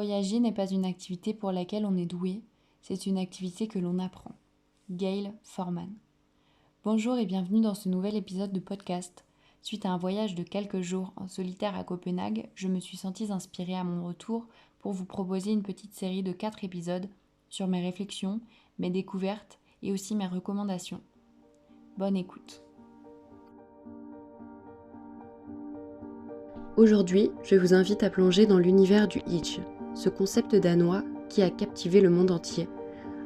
Voyager n'est pas une activité pour laquelle on est doué, c'est une activité que l'on apprend. Gail Forman. Bonjour et bienvenue dans ce nouvel épisode de podcast. Suite à un voyage de quelques jours en solitaire à Copenhague, je me suis sentie inspirée à mon retour pour vous proposer une petite série de 4 épisodes sur mes réflexions, mes découvertes et aussi mes recommandations. Bonne écoute. Aujourd'hui, je vous invite à plonger dans l'univers du Hitch, ce concept danois qui a captivé le monde entier.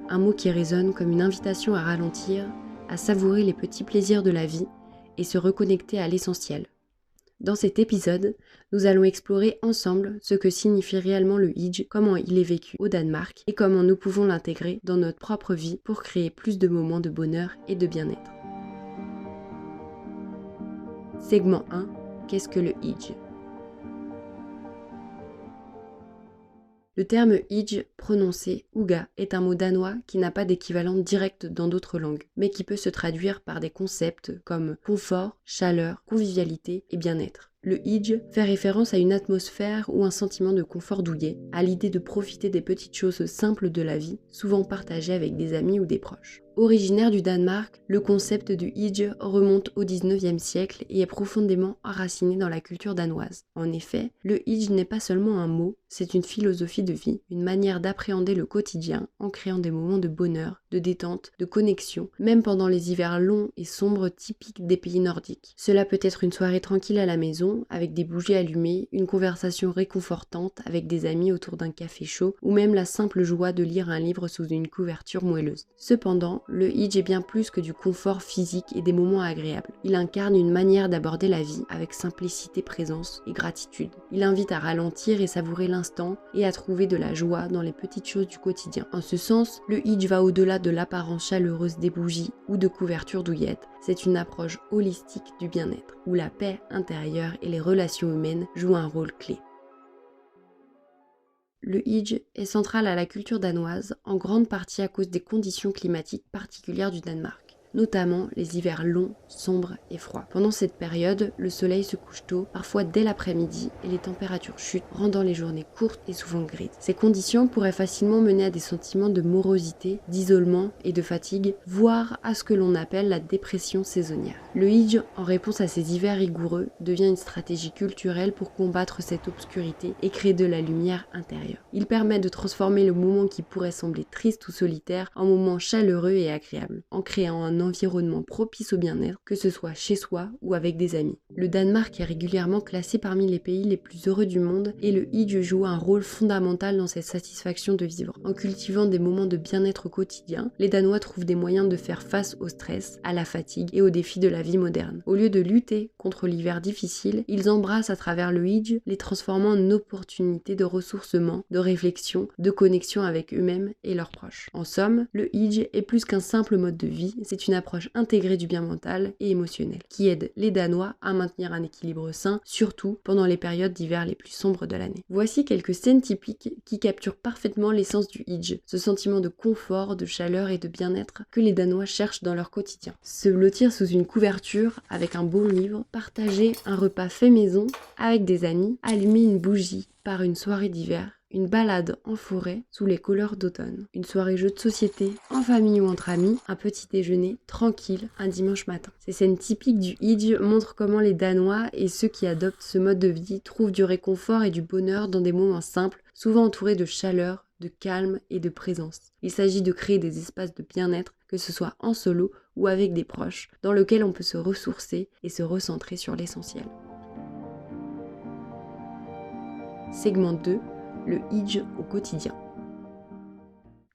Un mot qui résonne comme une invitation à ralentir, à savourer les petits plaisirs de la vie et se reconnecter à l'essentiel. Dans cet épisode, nous allons explorer ensemble ce que signifie réellement le Hitch, comment il est vécu au Danemark et comment nous pouvons l'intégrer dans notre propre vie pour créer plus de moments de bonheur et de bien-être. Segment 1. Qu'est-ce que le Hitch ? Le terme Hitch, prononcé Uga, est un mot danois qui n'a pas d'équivalent direct dans d'autres langues, mais qui peut se traduire par des concepts comme confort, chaleur, convivialité et bien-être. Le Hitch fait référence à une atmosphère ou un sentiment de confort douillet, à l'idée de profiter des petites choses simples de la vie, souvent partagées avec des amis ou des proches. Originaire du Danemark, le concept du Hitch remonte au XIXe siècle et est profondément enraciné dans la culture danoise. En effet, le Hitch n'est pas seulement un mot, c'est une philosophie de vie, une manière d'appréhender le quotidien en créant des moments de bonheur, de détente, de connexion, même pendant les hivers longs et sombres typiques des pays nordiques. Cela peut être une soirée tranquille à la maison, avec des bougies allumées, une conversation réconfortante avec des amis autour d'un café chaud, ou même la simple joie de lire un livre sous une couverture moelleuse. Cependant, le Hitch est bien plus que du confort physique et des moments agréables. Il incarne une manière d'aborder la vie avec simplicité, présence et gratitude. Il invite à ralentir et savourer l'instant et à trouver de la joie dans les petites choses du quotidien. En ce sens, le Hitch va au-delà de l'apparence chaleureuse des bougies ou de couvertures douillettes. C'est une approche holistique du bien-être, où la paix intérieure et les relations humaines jouent un rôle clé. Le Hitch est central à la culture danoise, en grande partie à cause des conditions climatiques particulières du Danemark, notamment les hivers longs, sombres et froids. Pendant cette période, le soleil se couche tôt, parfois dès l'après-midi, et les températures chutent, rendant les journées courtes et souvent grises. Ces conditions pourraient facilement mener à des sentiments de morosité, d'isolement et de fatigue, voire à ce que l'on appelle la dépression saisonnière. Le Hitch, en réponse à ces hivers rigoureux, devient une stratégie culturelle pour combattre cette obscurité et créer de la lumière intérieure. Il permet de transformer le moment qui pourrait sembler triste ou solitaire en moment chaleureux et agréable, en créant un environnement propice au bien-être, que ce soit chez soi ou avec des amis. Le Danemark est régulièrement classé parmi les pays les plus heureux du monde et le Hitch joue un rôle fondamental dans cette satisfaction de vivre. En cultivant des moments de bien-être quotidien, les Danois trouvent des moyens de faire face au stress, à la fatigue et aux défis de la vie moderne. Au lieu de lutter contre l'hiver difficile, ils embrassent à travers le Hitch, les transformant en opportunités de ressourcement, de réflexion, de connexion avec eux-mêmes et leurs proches. En somme, le Hitch est plus qu'un simple mode de vie, c'est une approche intégrée du bien mental et émotionnel, qui aide les Danois à maintenir un équilibre sain, surtout pendant les périodes d'hiver les plus sombres de l'année. Voici quelques scènes typiques qui capturent parfaitement l'essence du Hitch, ce sentiment de confort, de chaleur et de bien-être que les Danois cherchent dans leur quotidien. Se blottir sous une couverture avec un bon livre, partager un repas fait maison avec des amis, allumer une bougie par une soirée d'hiver, une balade en forêt sous les couleurs d'automne, une soirée jeu de société en famille ou entre amis, un petit déjeuner tranquille un dimanche matin. Ces scènes typiques du Hitch montrent comment les Danois et ceux qui adoptent ce mode de vie trouvent du réconfort et du bonheur dans des moments simples, souvent entourés de chaleur, de calme et de présence. Il s'agit de créer des espaces de bien-être, que ce soit en solo ou avec des proches, dans lesquels on peut se ressourcer et se recentrer sur l'essentiel. Segment 2. Le Hitch au quotidien.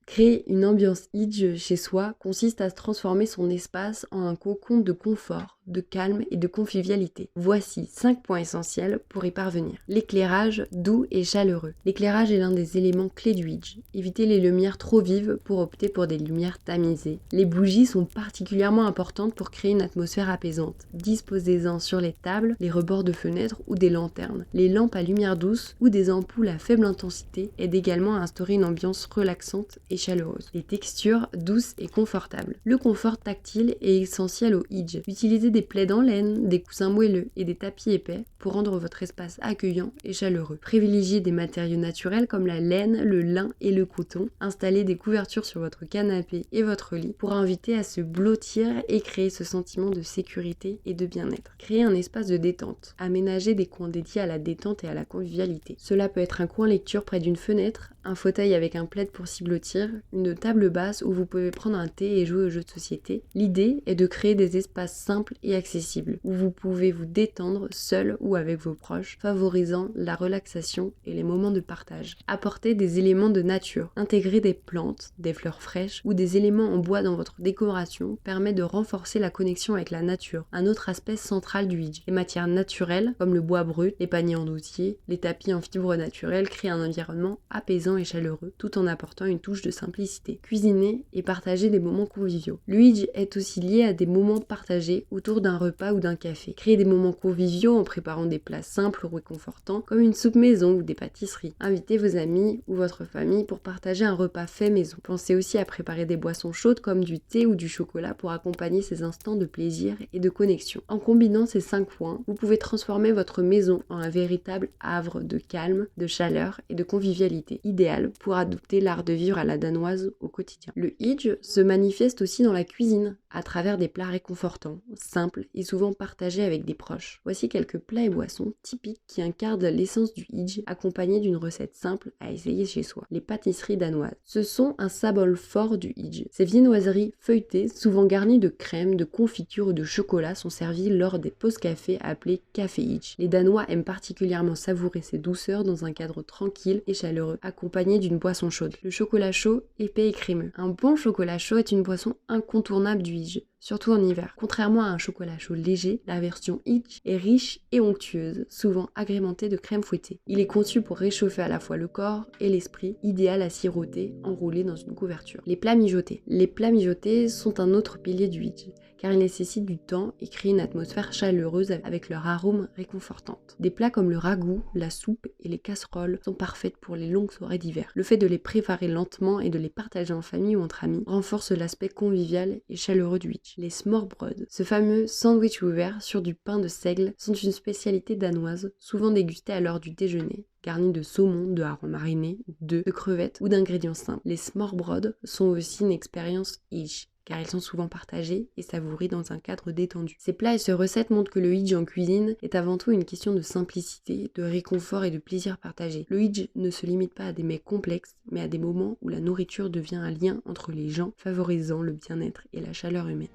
Créer une ambiance Hitch chez soi consiste à transformer son espace en un cocon de confort, de calme et de convivialité. Voici 5 points essentiels pour y parvenir. L'éclairage doux et chaleureux. L'éclairage est l'un des éléments clés du Hitch. Évitez les lumières trop vives pour opter pour des lumières tamisées. Les bougies sont particulièrement importantes pour créer une atmosphère apaisante. Disposez-en sur les tables, les rebords de fenêtres ou des lanternes. Les lampes à lumière douce ou des ampoules à faible intensité aident également à instaurer une ambiance relaxante et chaleureuse. Les textures douces et confortables. Le confort tactile est essentiel au Hijj. Utilisez des plaids en laine, des coussins moelleux et des tapis épais pour rendre votre espace accueillant et chaleureux. Privilégiez des matériaux naturels comme la laine, le lin et le coton. Installez des couvertures sur votre canapé et votre lit pour inviter à se blottir et créer ce sentiment de sécurité et de bien-être. Créez un espace de détente. Aménagez des coins dédiés à la détente et à la convivialité. Cela peut être un coin lecture près d'une fenêtre, un fauteuil avec un plaid pour s'y blottir, une table basse où vous pouvez prendre un thé et jouer aux jeux de société. L'idée est de créer des espaces simples et accessibles où vous pouvez vous détendre seul ou avec vos proches, favorisant la relaxation et les moments de partage. Apportez des éléments de nature. Intégrer des plantes, des fleurs fraîches ou des éléments en bois dans votre décoration permet de renforcer la connexion avec la nature, un autre aspect central du Hijj. Les matières naturelles, comme le bois brut, les paniers en osier, les tapis en fibres naturelles créent un environnement apaisant et chaleureux, tout en apportant une touche de simplicité. Cuisiner et partager des moments conviviaux. Le Hijj est aussi lié à des moments partagés autour d'un repas ou d'un café. Créez des moments conviviaux en préparant des plats simples ou réconfortants, comme une soupe maison ou des pâtisseries. Invitez vos amis ou votre famille pour partager un repas fait maison. Pensez aussi à préparer des boissons chaudes comme du thé ou du chocolat pour accompagner ces instants de plaisir et de connexion. En combinant ces 5 points, vous pouvez transformer votre maison en un véritable havre de calme, de chaleur et de convivialité, idéal pour adopter l'art de vivre à la danoise au quotidien. Le Hijj se manifeste aussi dans la cuisine, à travers des plats réconfortants, simples et souvent partagés avec des proches. Voici quelques plats et boissons typiques qui incarnent l'essence du Hijj, accompagnés d'une recette simple à essayer chez soi. Les pâtisseries danoises. Ce sont un symbole fort du Hijj. Ces viennoiseries feuilletées, souvent garnies de crème, de confiture ou de chocolat, sont servies lors des pauses café appelées café Hijj. Les Danois aiment particulièrement savourer ces douceurs dans un cadre tranquille et chaleureux, accompagné d'une boisson chaude. Le chocolat chaud, épais et crémeux. Un bon chocolat chaud est une boisson incontournable du Hijj, surtout en hiver. Contrairement à un chocolat chaud léger, la version Hijj est riche et onctueuse, souvent agrémentée de crème fouettée. Il est conçu pour réchauffer à la fois le corps et l'esprit, idéal à siroter, enroulé dans une couverture. Les plats mijotés. Les plats mijotés sont un autre pilier du Hijj, car ils nécessitent du temps et créent une atmosphère chaleureuse avec leur arôme réconfortante. Des plats comme le ragoût, la soupe et les casseroles sont parfaites pour les longues soirées d'hiver. Le fait de les préparer lentement et de les partager en famille ou entre amis renforce l'aspect convivial et chaleureux du Hijj. Les smørrebrød, ce fameux sandwich ouvert sur du pain de seigle, sont une spécialité danoise, souvent dégustée à l'heure du déjeuner, garni de saumon, de harengs marinés, de crevettes ou d'ingrédients simples. Les smørrebrød sont aussi une expérience Hijj, car ils sont souvent partagés et savourés dans un cadre détendu. Ces plats et ces recettes montrent que le Hijj en cuisine est avant tout une question de simplicité, de réconfort et de plaisir partagé. Le Hijj ne se limite pas à des mets complexes, mais à des moments où la nourriture devient un lien entre les gens, favorisant le bien-être et la chaleur humaine.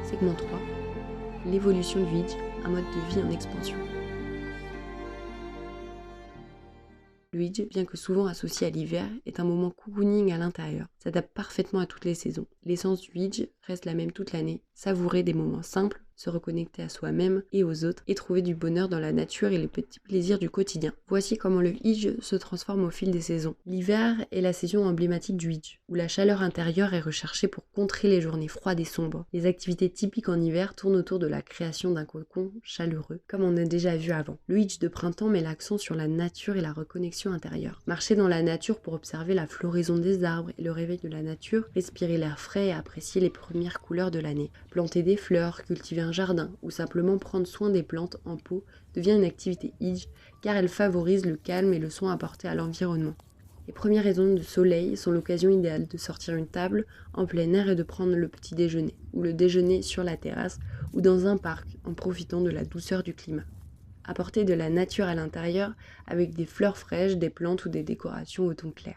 Segment 3. L'évolution du Hijj, un mode de vie en expansion. Le Hijj, bien que souvent associé à l'hiver, est un moment cocooning à l'intérieur, s'adapte parfaitement à toutes les saisons. L'essence du Hijj reste la même toute l'année, savourer des moments simples, se reconnecter à soi-même et aux autres, et trouver du bonheur dans la nature et les petits plaisirs du quotidien. Voici comment le Hijj se transforme au fil des saisons. L'hiver est la saison emblématique du Hijj, où la chaleur intérieure est recherchée pour contrer les journées froides et sombres. Les activités typiques en hiver tournent autour de la création d'un cocon chaleureux, comme on a déjà vu avant. Le Hijj de printemps met l'accent sur la nature et la reconnexion intérieure. Marcher dans la nature pour observer la floraison des arbres et le réveil de la nature, respirer l'air frais et apprécier les premières couleurs de l'année. Planter des fleurs, cultiver un jardin ou simplement prendre soin des plantes en pot devient une activité Hijj car elle favorise le calme et le soin apporté à l'environnement. Les premières rayons de soleil sont l'occasion idéale de sortir une table en plein air et de prendre le petit déjeuner, ou le déjeuner sur la terrasse ou dans un parc en profitant de la douceur du climat. Apporter de la nature à l'intérieur avec des fleurs fraîches, des plantes ou des décorations au ton clair.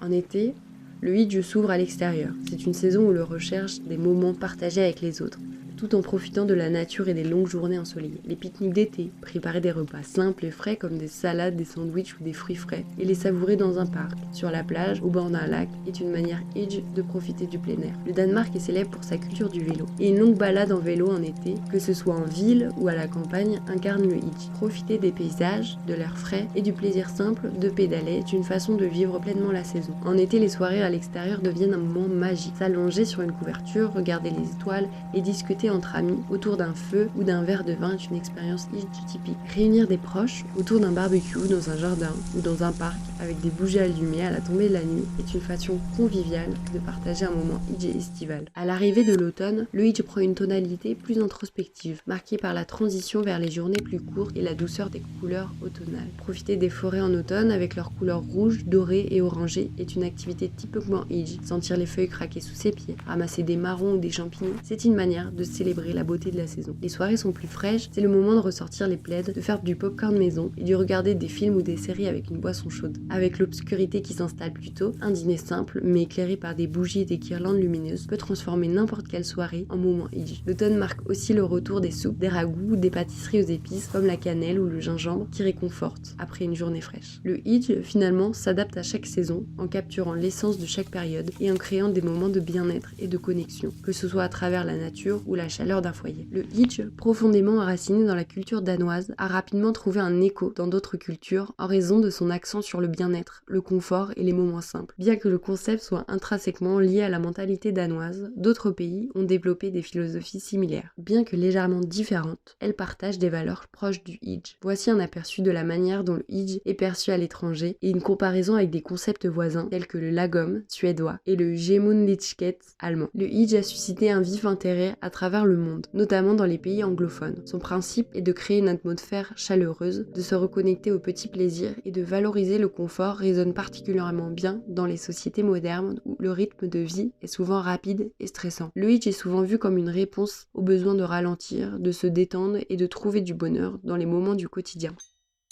En été, le Hijj s'ouvre à l'extérieur. C'est une saison où l'on recherche des moments partagés avec les autres, tout en profitant de la nature et des longues journées ensoleillées. Les pique-niques d'été, préparer des repas simples et frais comme des salades, des sandwichs ou des fruits frais, et les savourer dans un parc, sur la plage, au bord d'un lac, est une manière Hijj de profiter du plein air. Le Danemark est célèbre pour sa culture du vélo, et une longue balade en vélo en été, que ce soit en ville ou à la campagne, incarne le Hijj. Profiter des paysages, de l'air frais et du plaisir simple de pédaler est une façon de vivre pleinement la saison. En été, les soirées à l'extérieur deviennent un moment magique. S'allonger sur une couverture, regarder les étoiles et discuter entre amis autour d'un feu ou d'un verre de vin est une expérience typique. Réunir des proches autour d'un barbecue dans un jardin ou dans un parc avec des bougies allumées à la tombée de la nuit est une façon conviviale de partager un moment Hijj estival. À l'arrivée de l'automne, le Hijj prend une tonalité plus introspective, marquée par la transition vers les journées plus courtes et la douceur des couleurs automnales. Profiter des forêts en automne avec leurs couleurs rouges, dorées et orangées est une activité typiquement Hijj. Sentir les feuilles craquer sous ses pieds, ramasser des marrons ou des champignons, c'est une manière de célébrer la beauté de la saison. Les soirées sont plus fraîches, c'est le moment de ressortir les plaids, de faire du popcorn maison et de regarder des films ou des séries avec une boisson chaude. Avec l'obscurité qui s'installe plus tôt, un dîner simple mais éclairé par des bougies et des guirlandes lumineuses peut transformer n'importe quelle soirée en moment Hijj. L'automne marque aussi le retour des soupes, des ragoûts, des pâtisseries aux épices comme la cannelle ou le gingembre qui réconfortent après une journée fraîche. Le Hijj finalement s'adapte à chaque saison en capturant l'essence de chaque période et en créant des moments de bien-être et de connexion, que ce soit à travers la nature ou la chaleur d'un foyer. Le Hijj, profondément enraciné dans la culture danoise, a rapidement trouvé un écho dans d'autres cultures en raison de son accent sur le bien-être, le confort et les moments simples. Bien que le concept soit intrinsèquement lié à la mentalité danoise, d'autres pays ont développé des philosophies similaires. Bien que légèrement différentes, elles partagent des valeurs proches du Hijj. Voici un aperçu de la manière dont le Hijj est perçu à l'étranger et une comparaison avec des concepts voisins tels que le lagom suédois et le Gemütlichkeit allemand. Le Hijj a suscité un vif intérêt à travers le monde, notamment dans les pays anglophones. Son principe est de créer une atmosphère chaleureuse, de se reconnecter aux petits plaisirs et de valoriser le confort résonne particulièrement bien dans les sociétés modernes où le rythme de vie est souvent rapide et stressant. Le Hijj est souvent vu comme une réponse au besoin de ralentir, de se détendre et de trouver du bonheur dans les moments du quotidien.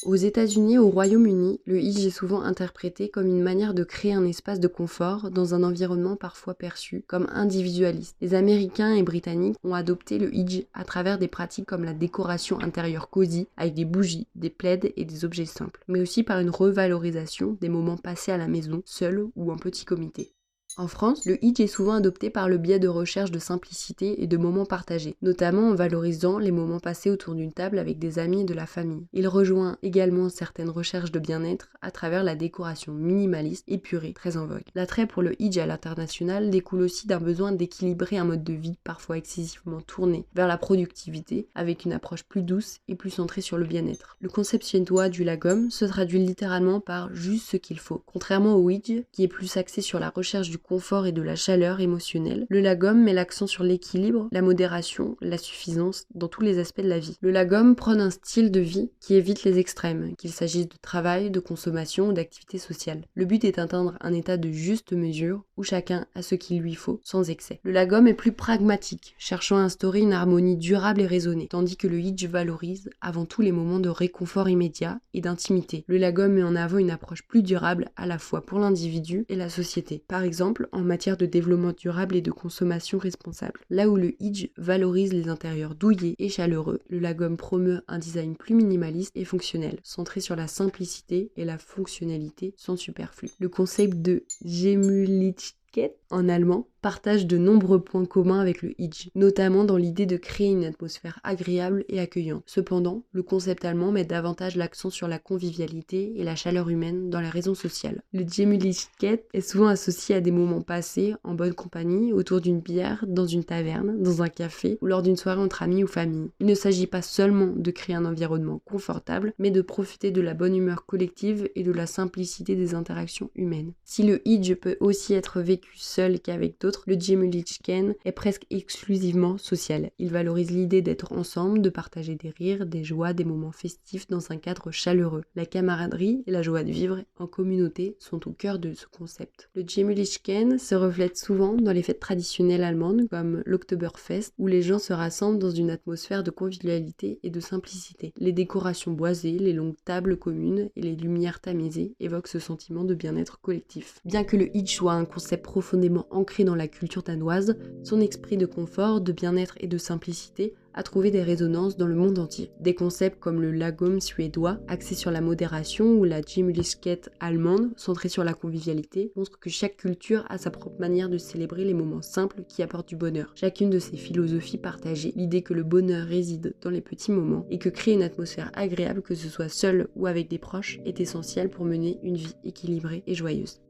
Aux États-Unis et au Royaume-Uni, le Hijj est souvent interprété comme une manière de créer un espace de confort dans un environnement parfois perçu comme individualiste. Les Américains et Britanniques ont adopté le Hijj à travers des pratiques comme la décoration intérieure cosy avec des bougies, des plaids et des objets simples, mais aussi par une revalorisation des moments passés à la maison, seuls ou en petit comité. En France, le Hijj est souvent adopté par le biais de recherches de simplicité et de moments partagés, notamment en valorisant les moments passés autour d'une table avec des amis et de la famille. Il rejoint également certaines recherches de bien-être à travers la décoration minimaliste épurée, très en vogue. L'attrait pour le Hijj à l'international découle aussi d'un besoin d'équilibrer un mode de vie parfois excessivement tourné vers la productivité, avec une approche plus douce et plus centrée sur le bien-être. Le concept suédois du lagom se traduit littéralement par juste ce qu'il faut. Contrairement au Hijj, qui est plus axé sur la recherche du confort et de la chaleur émotionnelle, le lagom met l'accent sur l'équilibre, la modération, la suffisance dans tous les aspects de la vie. Le lagom prône un style de vie qui évite les extrêmes, qu'il s'agisse de travail, de consommation ou d'activité sociale. Le but est d'atteindre un état de juste mesure où chacun a ce qu'il lui faut, sans excès. Le lagom est plus pragmatique, cherchant à instaurer une harmonie durable et raisonnée, tandis que le Hijj valorise avant tout les moments de réconfort immédiat et d'intimité. Le lagom met en avant une approche plus durable à la fois pour l'individu et la société. Par exemple, en matière de développement durable et de consommation responsable. Là où le Hijj valorise les intérieurs douillés et chaleureux, le lagom promeut un design plus minimaliste et fonctionnel, centré sur la simplicité et la fonctionnalité sans superflu. Le concept de Gemütlichkeit en allemand partage de nombreux points communs avec le Hijj, notamment dans l'idée de créer une atmosphère agréable et accueillante. Cependant, le concept allemand met davantage l'accent sur la convivialité et la chaleur humaine dans les raisons sociales. Le Gemütlichkeit est souvent associé à des moments passés en bonne compagnie, autour d'une bière, dans une taverne, dans un café ou lors d'une soirée entre amis ou famille. Il ne s'agit pas seulement de créer un environnement confortable, mais de profiter de la bonne humeur collective et de la simplicité des interactions humaines. Si le Hijj peut aussi être vécu seul qu'avec d'autres, le Gemütlichkeit est presque exclusivement social. Il valorise l'idée d'être ensemble, de partager des rires, des joies, des moments festifs dans un cadre chaleureux. La camaraderie et la joie de vivre en communauté sont au cœur de ce concept. Le Gemütlichkeit se reflète souvent dans les fêtes traditionnelles allemandes comme l'Oktoberfest où les gens se rassemblent dans une atmosphère de convivialité et de simplicité. Les décorations boisées, les longues tables communes et les lumières tamisées évoquent ce sentiment de bien-être collectif. Bien que le Hijj soit un concept profondément ancré dans la culture danoise, son esprit de confort, de bien-être et de simplicité a trouvé des résonances dans le monde entier. Des concepts comme le lagom suédois, axé sur la modération, ou la Gemütlichkeit allemande, centrée sur la convivialité, montrent que chaque culture a sa propre manière de célébrer les moments simples qui apportent du bonheur. Chacune de ces philosophies partageait l'idée que le bonheur réside dans les petits moments et que créer une atmosphère agréable, que ce soit seul ou avec des proches, est essentiel pour mener une vie équilibrée et joyeuse.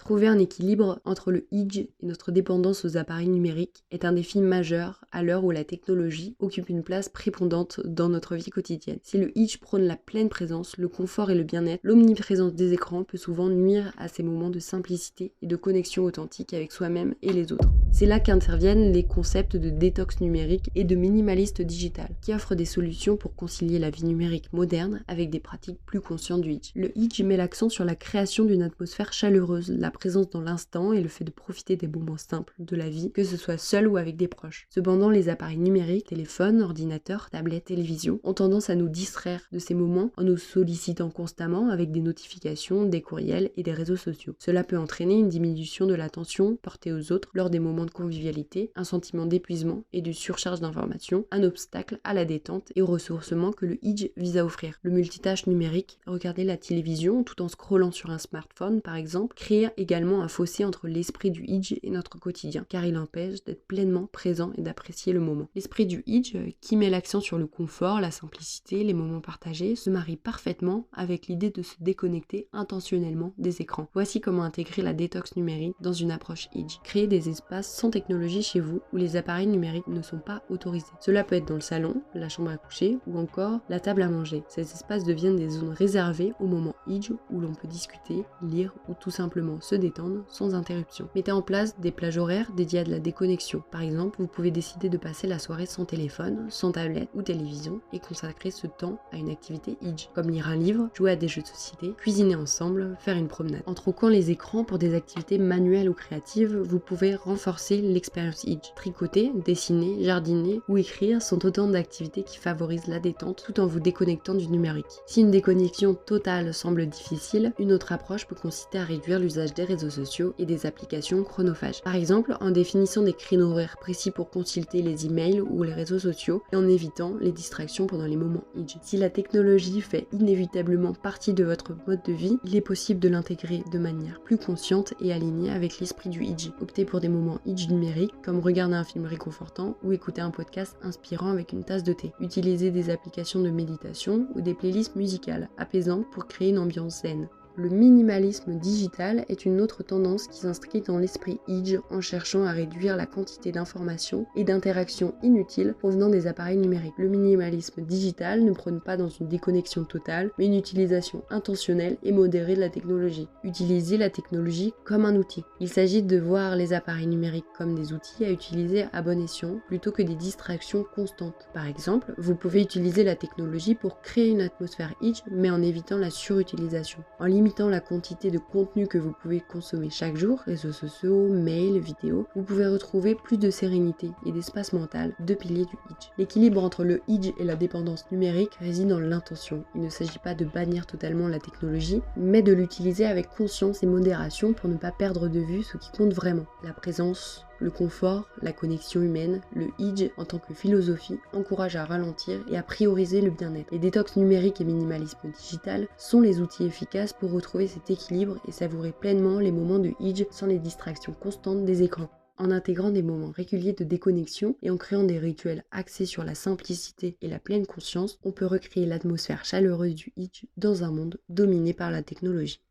Trouver un équilibre entre le Idj et notre dépendance aux appareils numériques est un défi majeur à l'heure où la technologie occupe une place prépondérante dans notre vie quotidienne. Si le Idj prône la pleine présence, le confort et le bien-être, l'omniprésence des écrans peut souvent nuire à ces moments de simplicité et de connexion authentique avec soi-même et les autres. C'est là qu'interviennent les concepts de détox numérique et de minimaliste digital, qui offrent des solutions pour concilier la vie numérique moderne avec des pratiques plus conscientes du Idj. Le Idj met l'accent sur la création d'une atmosphère chaleureuse, la présence dans l'instant et le fait de profiter des moments simples de la vie, que ce soit seul ou avec des proches. Cependant, les appareils numériques, téléphones, ordinateurs, tablettes, télévisions, ont tendance à nous distraire de ces moments en nous sollicitant constamment avec des notifications, des courriels et des réseaux sociaux. Cela peut entraîner une diminution de l'attention portée aux autres lors des moments de convivialité, un sentiment d'épuisement et de surcharge d'informations, un obstacle à la détente et au ressourcement que le Idj vise à offrir. Le multitâche numérique, regarder la télévision tout en scrollant sur un smartphone par exemple, crée également un fossé entre l'esprit du Idj et notre quotidien, car il empêche d'être pleinement présent et d'apprécier le moment. L'esprit du Idj, qui met l'accent sur le confort, la simplicité, les moments partagés, se marie parfaitement avec l'idée de se déconnecter intentionnellement des écrans. Voici comment intégrer la détox numérique dans une approche Idj. Créer des espaces sans technologie chez vous où les appareils numériques ne sont pas autorisés. Cela peut être dans le salon, la chambre à coucher ou encore la table à manger. Ces espaces deviennent des zones réservées au moment Idj où l'on peut discuter, lire ou tout simplement se détendre sans interruption. Mettez en place des plages horaires dédiées à de la déconnexion. Par exemple, vous pouvez décider de passer la soirée sans téléphone, sans tablette ou télévision et consacrer ce temps à une activité Idj, comme lire un livre, jouer à des jeux de société, cuisiner ensemble, faire une promenade. En troquant les écrans pour des activités manuelles ou créatives, vous pouvez renforcer l'expérience Idj. Tricoter, dessiner, jardiner ou écrire sont autant d'activités qui favorisent la détente tout en vous déconnectant du numérique. Si une déconnexion totale semble difficile, une autre approche peut consister à réduire l'usage des réseaux sociaux et des applications chronophages. Par exemple, en définissant des créneaux horaires précis pour consulter les emails ou les réseaux sociaux et en évitant les distractions pendant les moments Idj. Si la technologie fait inévitablement partie de votre mode de vie, il est possible de l'intégrer de manière plus consciente et alignée avec l'esprit du Idj. Optez pour des moments Idj numériques comme regarder un film réconfortant ou écouter un podcast inspirant avec une tasse de thé. Utilisez des applications de méditation ou des playlists musicales apaisantes pour créer une ambiance zen. Le minimalisme digital est une autre tendance qui s'inscrit dans l'esprit Idj en cherchant à réduire la quantité d'informations et d'interactions inutiles provenant des appareils numériques. Le minimalisme digital ne prône pas dans une déconnexion totale, mais une utilisation intentionnelle et modérée de la technologie. Utilisez la technologie comme un outil. Il s'agit de voir les appareils numériques comme des outils à utiliser à bon escient plutôt que des distractions constantes. Par exemple, vous pouvez utiliser la technologie pour créer une atmosphère Idj, mais en évitant la surutilisation. En limitant la quantité de contenu que vous pouvez consommer chaque jour, réseaux sociaux, mails, vidéos, vous pouvez retrouver plus de sérénité et d'espace mental, deux piliers du Idj. L'équilibre entre le Idj et la dépendance numérique réside dans l'intention. Il ne s'agit pas de bannir totalement la technologie, mais de l'utiliser avec conscience et modération pour ne pas perdre de vue ce qui compte vraiment, la présence, le confort, la connexion humaine. Le Idj, en tant que philosophie, encourage à ralentir et à prioriser le bien-être. Les détox numériques et minimalisme digital sont les outils efficaces pour retrouver cet équilibre et savourer pleinement les moments de Idj sans les distractions constantes des écrans. En intégrant des moments réguliers de déconnexion et en créant des rituels axés sur la simplicité et la pleine conscience, on peut recréer l'atmosphère chaleureuse du Idj dans un monde dominé par la technologie.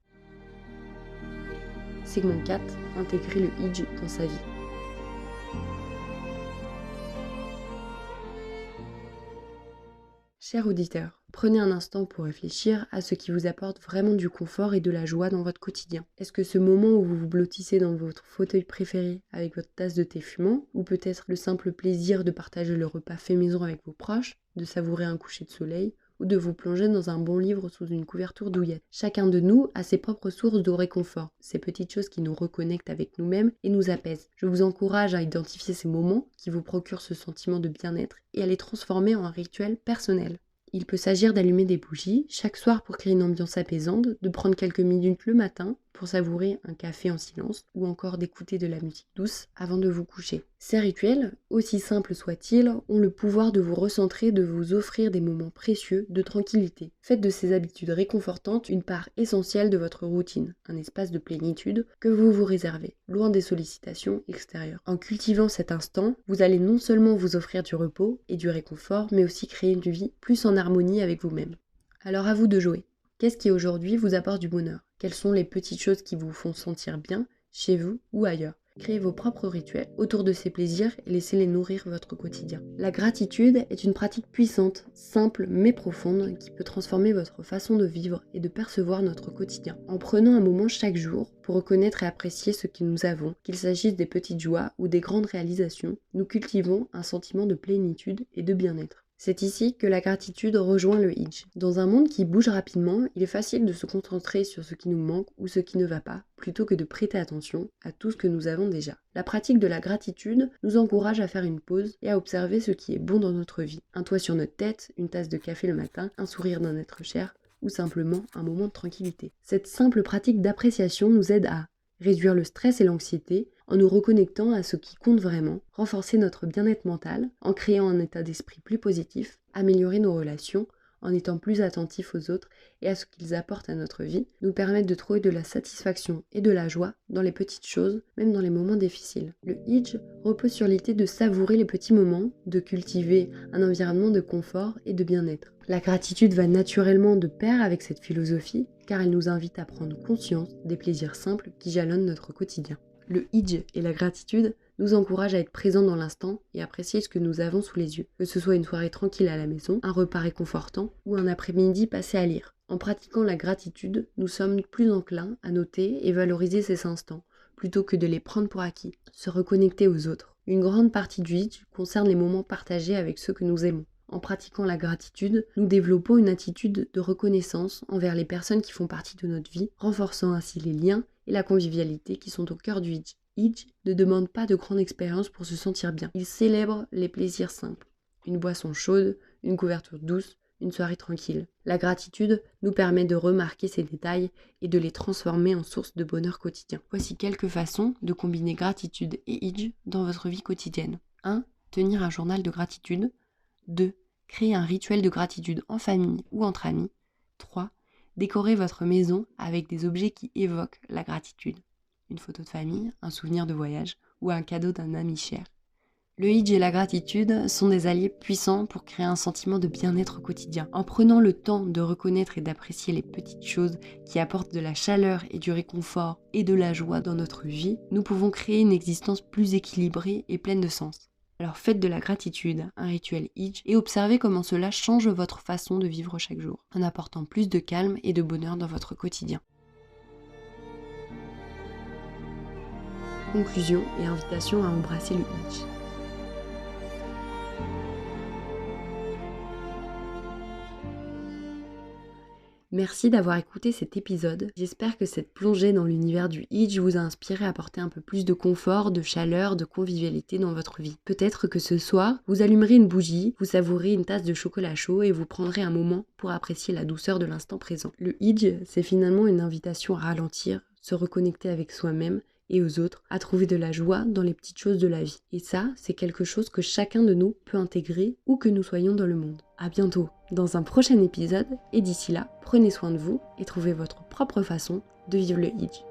Segment 4. Intégrer le Idj dans sa vie. Chers auditeurs, prenez un instant pour réfléchir à ce qui vous apporte vraiment du confort et de la joie dans votre quotidien. Est-ce que ce moment où vous vous blottissez dans votre fauteuil préféré avec votre tasse de thé fumant, ou peut-être le simple plaisir de partager le repas fait maison avec vos proches, de savourer un coucher de soleil, ou de vous plonger dans un bon livre sous une couverture douillette. Chacun de nous a ses propres sources de réconfort, ces petites choses qui nous reconnectent avec nous-mêmes et nous apaisent. Je vous encourage à identifier ces moments qui vous procurent ce sentiment de bien-être et à les transformer en un rituel personnel. Il peut s'agir d'allumer des bougies chaque soir pour créer une ambiance apaisante, de prendre quelques minutes le matin pour savourer un café en silence ou encore d'écouter de la musique douce avant de vous coucher. Ces rituels, aussi simples soient-ils, ont le pouvoir de vous recentrer, de vous offrir des moments précieux de tranquillité. Faites de ces habitudes réconfortantes une part essentielle de votre routine, un espace de plénitude que vous vous réservez, loin des sollicitations extérieures. En cultivant cet instant, vous allez non seulement vous offrir du repos et du réconfort, mais aussi créer une vie plus en harmonie avec vous-même. Alors à vous de jouer. Qu'est-ce qui aujourd'hui vous apporte du bonheur? Quelles sont les petites choses qui vous font sentir bien, chez vous ou ailleurs? Créez vos propres rituels autour de ces plaisirs et laissez-les nourrir votre quotidien. La gratitude est une pratique puissante, simple mais profonde qui peut transformer votre façon de vivre et de percevoir notre quotidien. En prenant un moment chaque jour pour reconnaître et apprécier ce que nous avons, qu'il s'agisse des petites joies ou des grandes réalisations, nous cultivons un sentiment de plénitude et de bien-être. C'est ici que la gratitude rejoint le Hijj. Dans un monde qui bouge rapidement, il est facile de se concentrer sur ce qui nous manque ou ce qui ne va pas, plutôt que de prêter attention à tout ce que nous avons déjà. La pratique de la gratitude nous encourage à faire une pause et à observer ce qui est bon dans notre vie. Un toit sur notre tête, une tasse de café le matin, un sourire d'un être cher, ou simplement un moment de tranquillité. Cette simple pratique d'appréciation nous aide à réduire le stress et l'anxiété en nous reconnectant à ce qui compte vraiment, renforcer notre bien-être mental en créant un état d'esprit plus positif, améliorer nos relations en étant plus attentifs aux autres et à ce qu'ils apportent à notre vie, nous permettre de trouver de la satisfaction et de la joie dans les petites choses, même dans les moments difficiles. Le Hijj repose sur l'idée de savourer les petits moments, de cultiver un environnement de confort et de bien-être. La gratitude va naturellement de pair avec cette philosophie, car elle nous invite à prendre conscience des plaisirs simples qui jalonnent notre quotidien. Le Hijj et la gratitude nous encouragent à être présents dans l'instant et apprécier ce que nous avons sous les yeux, que ce soit une soirée tranquille à la maison, un repas réconfortant ou un après-midi passé à lire. En pratiquant la gratitude, nous sommes plus enclins à noter et valoriser ces instants, plutôt que de les prendre pour acquis, se reconnecter aux autres. Une grande partie du Hijj concerne les moments partagés avec ceux que nous aimons. En pratiquant la gratitude, nous développons une attitude de reconnaissance envers les personnes qui font partie de notre vie, renforçant ainsi les liens et la convivialité qui sont au cœur du Hijj. Hijj ne demande pas de grande expérience pour se sentir bien. Il célèbre les plaisirs simples. Une boisson chaude, une couverture douce, une soirée tranquille. La gratitude nous permet de remarquer ces détails et de les transformer en source de bonheur quotidien. Voici quelques façons de combiner gratitude et Hijj dans votre vie quotidienne. 1. Tenir un journal de gratitude. 2. Créer un rituel de gratitude en famille ou entre amis. 3. Décorer votre maison avec des objets qui évoquent la gratitude. Une photo de famille, un souvenir de voyage ou un cadeau d'un ami cher. Le Hijj et la gratitude sont des alliés puissants pour créer un sentiment de bien-être au quotidien. En prenant le temps de reconnaître et d'apprécier les petites choses qui apportent de la chaleur et du réconfort et de la joie dans notre vie, nous pouvons créer une existence plus équilibrée et pleine de sens. Alors faites de la gratitude un rituel Hijj et observez comment cela change votre façon de vivre chaque jour, en apportant plus de calme et de bonheur dans votre quotidien. Conclusion et invitation à embrasser le Hijj. Merci d'avoir écouté cet épisode. J'espère que cette plongée dans l'univers du Hijj vous a inspiré à apporter un peu plus de confort, de chaleur, de convivialité dans votre vie. Peut-être que ce soir, vous allumerez une bougie, vous savourez une tasse de chocolat chaud et vous prendrez un moment pour apprécier la douceur de l'instant présent. Le Hijj, c'est finalement une invitation à ralentir, se reconnecter avec soi-même et aux autres, à trouver de la joie dans les petites choses de la vie. Et ça, c'est quelque chose que chacun de nous peut intégrer où que nous soyons dans le monde. À bientôt dans un prochain épisode et d'ici là, prenez soin de vous et trouvez votre propre façon de vivre le Hijj.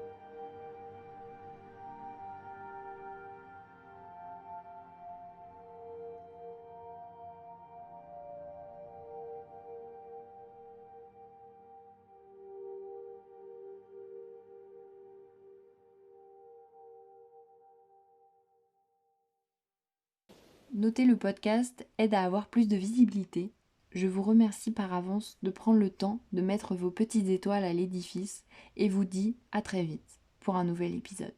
Noter le podcast aide à avoir plus de visibilité. Je vous remercie par avance de prendre le temps de mettre vos petites étoiles à l'édifice et vous dis à très vite pour un nouvel épisode.